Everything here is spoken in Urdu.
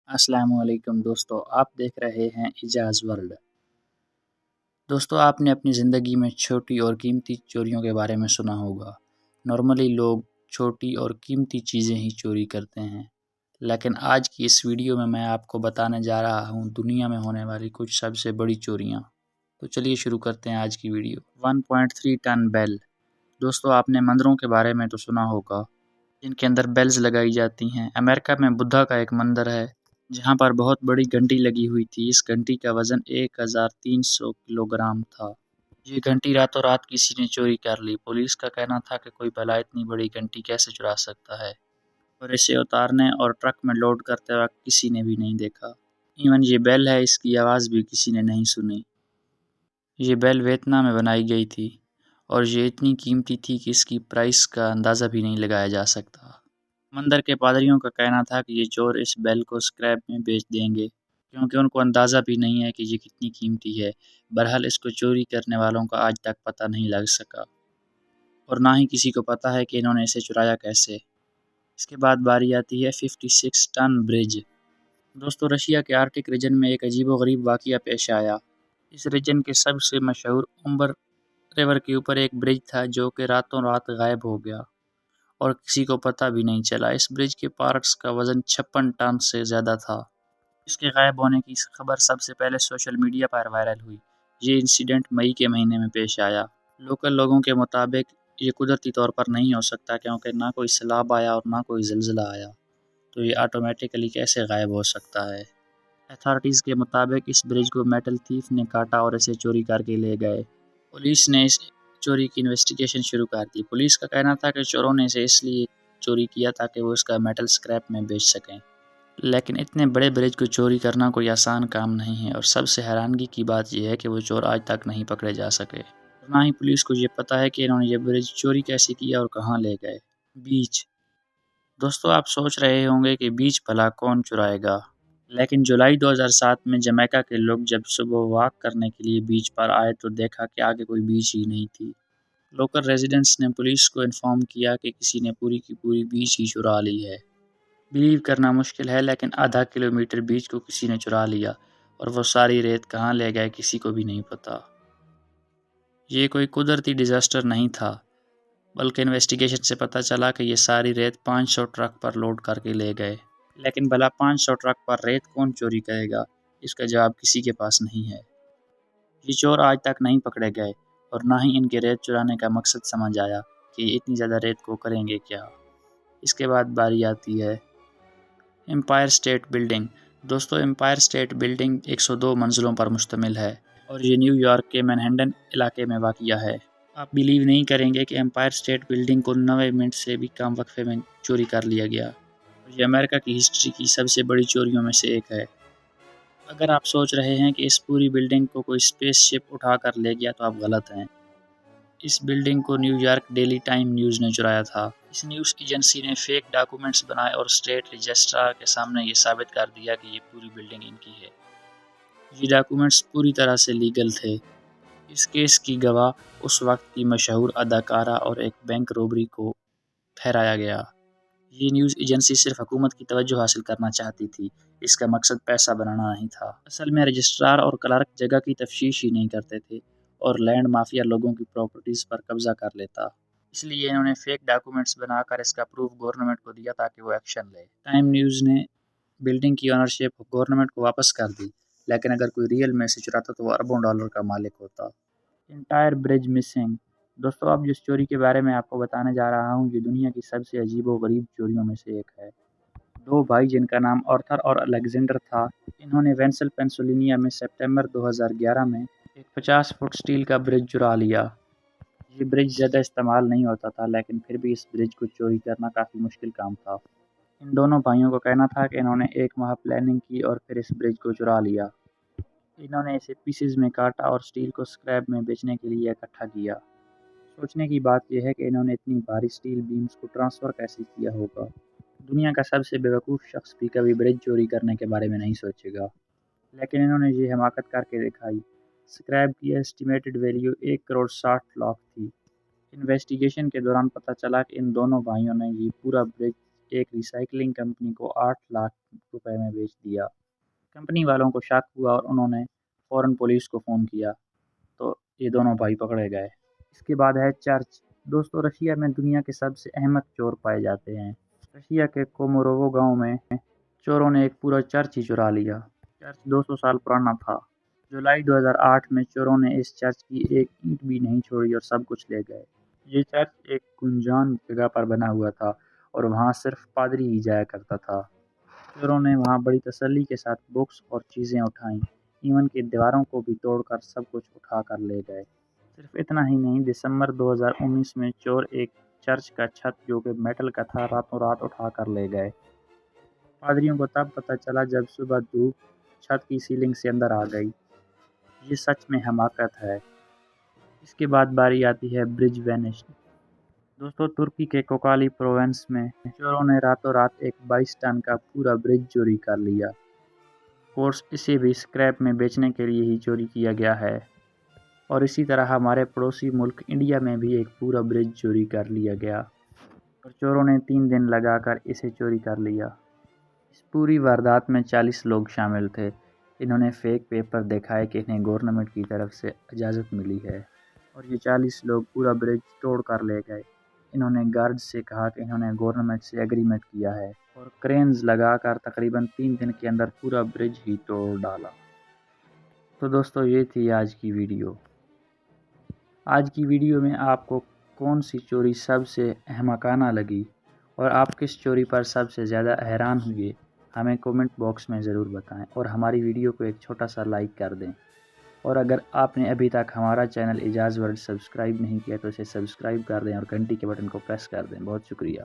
السلام علیکم دوستو، آپ دیکھ رہے ہیں اعجاز ورلڈ۔ دوستو، آپ نے اپنی زندگی میں چھوٹی اور قیمتی چوریوں کے بارے میں سنا ہوگا۔ نارملی لوگ چھوٹی اور قیمتی چیزیں ہی چوری کرتے ہیں، لیکن آج کی اس ویڈیو میں آپ کو بتانے جا رہا ہوں دنیا میں ہونے والی کچھ سب سے بڑی چوریاں۔ تو چلیے شروع کرتے ہیں آج کی ویڈیو۔ 1.3 ٹن بیل۔ دوستو، آپ نے مندروں کے بارے میں تو سنا ہوگا جن کے اندر بیلز لگائی جاتی ہیں۔ امریکہ میں بدھا کا ایک مندر ہے جہاں پر بہت بڑی گھنٹی لگی ہوئی تھی۔ اس گھنٹی کا وزن 1300 کلو گرام تھا۔ یہ گھنٹی راتوں رات کسی نے چوری کر لی۔ پولیس کا کہنا تھا کہ کوئی بھلا اتنی بڑی گھنٹی کیسے چرا سکتا ہے، اور اسے اتارنے اور ٹرک میں لوڈ کرتے وقت کسی نے بھی نہیں دیکھا۔ ایون یہ بیل ہے، اس کی آواز بھی کسی نے نہیں سنی۔ یہ بیل ویتنام میں بنائی گئی تھی اور یہ اتنی قیمتی تھی کہ اس کی پرائس کا اندازہ بھی نہیں لگایا جا سکتا۔ مندر کے پادریوں کا کہنا تھا کہ یہ چور اس بیل کو اسکریپ میں بیچ دیں گے کیونکہ ان کو اندازہ بھی نہیں ہے کہ یہ کتنی قیمتی ہے۔ بہرحال اس کو چوری کرنے والوں کا آج تک پتہ نہیں لگ سکا، اور نہ ہی کسی کو پتہ ہے کہ انہوں نے اسے چرایا کیسے۔ اس کے بعد باری آتی ہے 56 ٹن برج۔ دوستو، رشیا کے آرکٹک ریجن میں ایک عجیب و غریب واقعہ پیش آیا۔ اس ریجن کے سب سے مشہور امبر ریور کے اوپر ایک برج تھا جو کہ راتوں رات غائب ہو گیا اور کسی کو پتہ بھی نہیں چلا۔ اس برج کے پارٹس کا وزن 56 ٹن سے زیادہ تھا۔ اس کے غائب ہونے کی خبر سب سے پہلے سوشل میڈیا پر وائرل ہوئی۔ یہ انسیڈنٹ مئی کے مہینے میں پیش آیا۔ لوکل لوگوں کے مطابق یہ قدرتی طور پر نہیں ہو سکتا کیونکہ نہ کوئی سیلاب آیا اور نہ کوئی زلزلہ آیا، تو یہ آٹومیٹیکلی کیسے غائب ہو سکتا ہے۔ اتھارٹیز کے مطابق اس برج کو میٹل تھیف نے کاٹا اور اسے چوری کر کے لے گئے۔ پولیس نے اس چوری کی انویسٹیگیشن شروع کر دی۔ پولیس کا کہنا تھا کہ چوروں نے اسے اس لیے چوری کیا تاکہ وہ اس کا میٹل اسکریپ میں بیچ سکیں، لیکن اتنے بڑے برج کو چوری کرنا کوئی آسان کام نہیں ہے، اور سب سے حیرانگی کی بات یہ ہے کہ وہ چور آج تک نہیں پکڑے جا سکے۔ نہ ہی پولیس کو یہ پتہ ہے کہ انہوں نے یہ برج چوری کیسے کیا اور کہاں لے گئے۔ بیچ۔ دوستو، آپ سوچ رہے ہوں گے کہ بیچ بھلا کون چرائے گا، لیکن جولائی 2007 میں جمیکا کے لوگ جب صبح واک کرنے کے لیے بیچ پر آئے تو دیکھا کہ آگے کوئی بیچ ہی نہیں تھی۔ لوکل ریزیڈنٹس نے پولیس کو انفارم کیا کہ کسی نے پوری کی پوری بیچ ہی چرا لی ہے۔ بلیو کرنا مشکل ہے، لیکن آدھا کلومیٹر بیچ کو کسی نے چرا لیا، اور وہ ساری ریت کہاں لے گئے کسی کو بھی نہیں پتا۔ یہ کوئی قدرتی ڈیزاسٹر نہیں تھا، بلکہ انویسٹیگیشن سے پتہ چلا کہ یہ ساری ریت 500 ٹرک پر لوڈ کر کے لے گئے۔ لیکن بھلا 500 ٹرک پر ریت کون چوری کرے گا؟ اس کا جواب کسی کے پاس نہیں ہے۔ یہ چور آج تک نہیں پکڑے گئے، اور نہ ہی ان کے ریت چرانے کا مقصد سمجھ آیا کہ یہ اتنی زیادہ ریت کو کریں گے کیا۔ اس کے بعد باری آتی ہے امپائر اسٹیٹ بلڈنگ۔ دوستو، امپائر اسٹیٹ بلڈنگ 102 منزلوں پر مشتمل ہے اور یہ نیو یارک کے مینہٹن علاقے میں واقع ہے۔ آپ بلیو نہیں کریں گے کہ امپائر اسٹیٹ بلڈنگ کو 90 منٹ سے بھی کم وقفے میں چوری کر لیا گیا، اور یہ امریکہ کی ہسٹری کی سب سے بڑی چوریوں میں سے ایک ہے۔ اگر آپ سوچ رہے ہیں کہ اس پوری بلڈنگ کو کوئی اسپیس شپ اٹھا کر لے گیا تو آپ غلط ہیں۔ اس بلڈنگ کو new York daily time news نے چرایا تھا۔ اس نیوز ایجنسی نے فیک ڈاکومنٹس بنائے اور اسٹیٹ رجسٹرار کے سامنے یہ ثابت کر دیا کہ یہ پوری بلڈنگ ان کی ہے۔ یہ ڈاکومنٹس پوری طرح سے لیگل تھے۔ اس کیس کی گواہ اس وقت کی مشہور اداکارہ اور ایک بینک روبری کو ٹھہرایا گیا۔ یہ نیوز ایجنسی صرف حکومت کی توجہ حاصل کرنا چاہتی تھی، اس کا مقصد پیسہ بنانا نہیں تھا۔ اصل میں رجسٹرار اور کلرک جگہ کی تفتیش ہی نہیں کرتے تھے، اور لینڈ مافیا لوگوں کی پراپرٹیز پر قبضہ کر لیتا۔ اس لیے انہوں نے فیک ڈاکومنٹس بنا کر اس کا پروف گورنمنٹ کو دیا تاکہ وہ ایکشن لے۔ ٹائم نیوز نے بلڈنگ کی اونرشپ گورنمنٹ کو واپس کر دی، لیکن اگر کوئی ریئل میں سے چراتا تو وہ اربوں ڈالر کا مالک ہوتا۔ انٹائر برج مسنگ۔ دوستو، اب جس چوری کے بارے میں آپ کو بتانے جا رہا ہوں یہ دنیا کی سب سے عجیب و غریب چوریوں میں سے ایک ہے۔ دو بھائی جن کا نام آرتھر اور الیگزینڈر تھا، انہوں نے وینسل پینسلوینیا میں سپتمبر 2011 میں ایک 50 فٹ سٹیل کا برج چرا لیا۔ یہ برج زیادہ استعمال نہیں ہوتا تھا، لیکن پھر بھی اس برج کو چوری کرنا کافی مشکل کام تھا۔ ان دونوں بھائیوں کو کہنا تھا کہ انہوں نے ایک ماہ پلاننگ کی اور پھر اس برج کو چرا لیا۔ انہوں نے اسے پیسز میں کاٹا اور سٹیل کو اسکریپ میں بیچنے کے لیے اکٹھا کیا۔ سوچنے کی بات یہ ہے کہ انہوں نے اتنی بھاری سٹیل بیمز کو ٹرانسفر کیسے کیا ہوگا۔ دنیا کا سب سے بیوقوف شخص بھی کبھی برج چوری کرنے کے بارے میں نہیں سوچے گا، لیکن انہوں نے یہ حماقت کر کے دکھائی۔ اسکریپ کی ایسٹیمیٹڈ ویلیو 1.60 کروڑ تھی۔ انویسٹیگیشن کے دوران پتہ چلا کہ ان دونوں بھائیوں نے یہ پورا برج ایک ریسائکلنگ کمپنی کو 8 لاکھ روپے میں بیچ دیا۔ کمپنی والوں کو شک ہوا اور انہوں نے فوراً پولیس کو فون کیا تو یہ دونوں بھائی پکڑے گئے۔ اس کے بعد ہے چرچ۔ دوستو، رشیا میں دنیا کے سب سے احمق چور پائے جاتے ہیں۔ رشیا کے کوموروو گاؤں میں چوروں نے ایک پورا چرچ ہی چرا لیا۔ چرچ 200 سال پرانا تھا۔ جولائی 2008 میں چوروں نے اس چرچ کی ایک اینٹ بھی نہیں چھوڑی اور سب کچھ لے گئے۔ یہ چرچ ایک گنجان جگہ پر بنا ہوا تھا اور وہاں صرف پادری ہی جایا کرتا تھا۔ چوروں نے وہاں بڑی تسلی کے ساتھ بکس اور چیزیں اٹھائیں، ایون کی دیواروں کو بھی توڑ کر سب کچھ اٹھا کر لے گئے۔ صرف اتنا ہی نہیں، دسمبر 2019 میں چور ایک چرچ کا چھت جو کہ میٹل کا تھا راتوں رات اٹھا کر لے گئے۔ پادریوں کو تب پتہ چلا جب صبح دھوپ چھت کی سیلنگ سے اندر آ گئی۔ یہ سچ میں حماقت ہے۔ اس کے بعد باری آتی ہے برج وینشڈ۔ دوستو، ترکی کے کوکالی پروونس میں چوروں نے راتوں رات ایک 22 ٹن کا پورا برج چوری کر لیا۔ کورس اسے بھی اسکریپ میں بیچنے کے لیے ہی چوری کیا گیا ہے۔ اور اسی طرح ہمارے پڑوسی ملک انڈیا میں بھی ایک پورا برج چوری کر لیا گیا اور چوروں نے 3 دن لگا کر اسے چوری کر لیا۔ اس پوری واردات میں 40 لوگ شامل تھے۔ انہوں نے فیک پیپر دکھائے کہ انہیں گورنمنٹ کی طرف سے اجازت ملی ہے اور یہ 40 لوگ پورا برج توڑ کر لے گئے۔ انہوں نے گارڈ سے کہا کہ انہوں نے گورنمنٹ سے ایگریمنٹ کیا ہے اور کرینز لگا کر تقریباً 3 دن کے اندر پورا برج ہی توڑ ڈالا۔ تو دوستو، یہ تھی آج کی ویڈیو۔ آج کی ویڈیو میں آپ کو کون سی چوری سب سے احمقانہ لگی اور آپ کس چوری پر سب سے زیادہ حیران ہوئے، ہمیں کومنٹ باکس میں ضرور بتائیں اور ہماری ویڈیو کو ایک چھوٹا سا لائک کر دیں۔ اور اگر آپ نے ابھی تک ہمارا چینل اعجاز ورلڈ سبسکرائب نہیں کیا تو اسے سبسکرائب کر دیں اور گھنٹی کے بٹن کو پریس کر دیں۔ بہت شکریہ۔